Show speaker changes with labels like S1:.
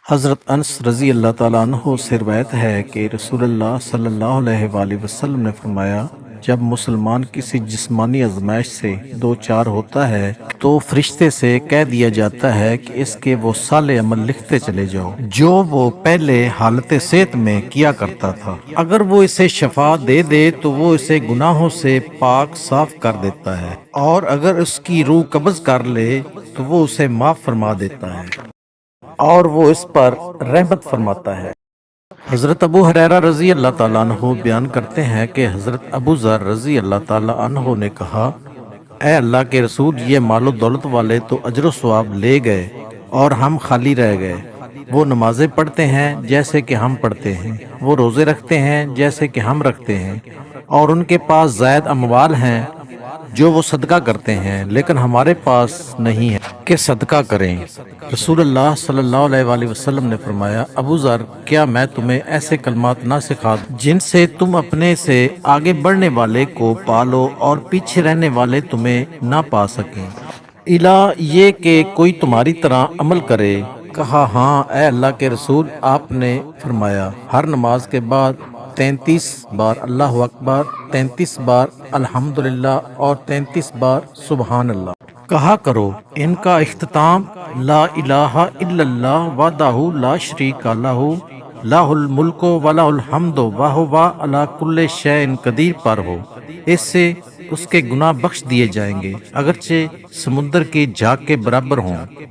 S1: حضرت انس رضی اللہ تعالیٰ عنہ سے روایت ہے کہ رسول اللہ صلی اللہ علیہ وآلہ وسلم نے فرمایا، جب مسلمان کسی جسمانی آزمائش سے دو چار ہوتا ہے تو فرشتے سے کہہ دیا جاتا ہے کہ اس کے وہ صالح عمل لکھتے چلے جاؤ جو وہ پہلے حالت صحت میں کیا کرتا تھا۔ اگر وہ اسے شفا دے دے تو وہ اسے گناہوں سے پاک صاف کر دیتا ہے، اور اگر اس کی روح قبض کر لے تو وہ اسے معاف فرما دیتا ہے اور وہ اس پر رحمت فرماتا ہے۔ حضرت ابو ہریرہ رضی اللہ تعالیٰ عنہ بیان کرتے ہیں کہ حضرت ابو ذر رضی اللہ تعالیٰ عنہ نے کہا، اے اللہ کے رسول، یہ مال و دولت والے تو اجر و ثواب لے گئے اور ہم خالی رہ گئے۔ وہ نمازیں پڑھتے ہیں جیسے کہ ہم پڑھتے ہیں، وہ روزے رکھتے ہیں جیسے کہ ہم رکھتے ہیں، اور ان کے پاس زائد اموال ہیں جو وہ صدقہ کرتے ہیں، لیکن ہمارے پاس نہیں ہے کہ صدقہ کریں۔ رسول اللہ صلی اللہ علیہ وآلہ وسلم نے فرمایا، ابو ذر، کیا میں تمہیں ایسے کلمات نہ سکھا دوں جن سے تم اپنے سے آگے بڑھنے والے کو پالو اور پیچھے رہنے والے تمہیں نہ پا سکیں، الا یہ کہ کوئی تمہاری طرح عمل کرے؟ کہا، ہاں اے اللہ کے رسول۔ آپ نے فرمایا، ہر نماز کے بعد 33 بار اللہ اکبر، 33 بار الحمدللہ اور 33 بار سبحان اللہ کہا کرو۔ ان کا اختتام لا الہ الا اللہ وحدہ لا شریک لہ لہ الملک و لہ الحمد وہو علی کل شیء قدیر پر ہو۔ اس سے اس کے گناہ بخش دیے جائیں گے، اگرچہ سمندر کی جھاگ کے برابر ہوں۔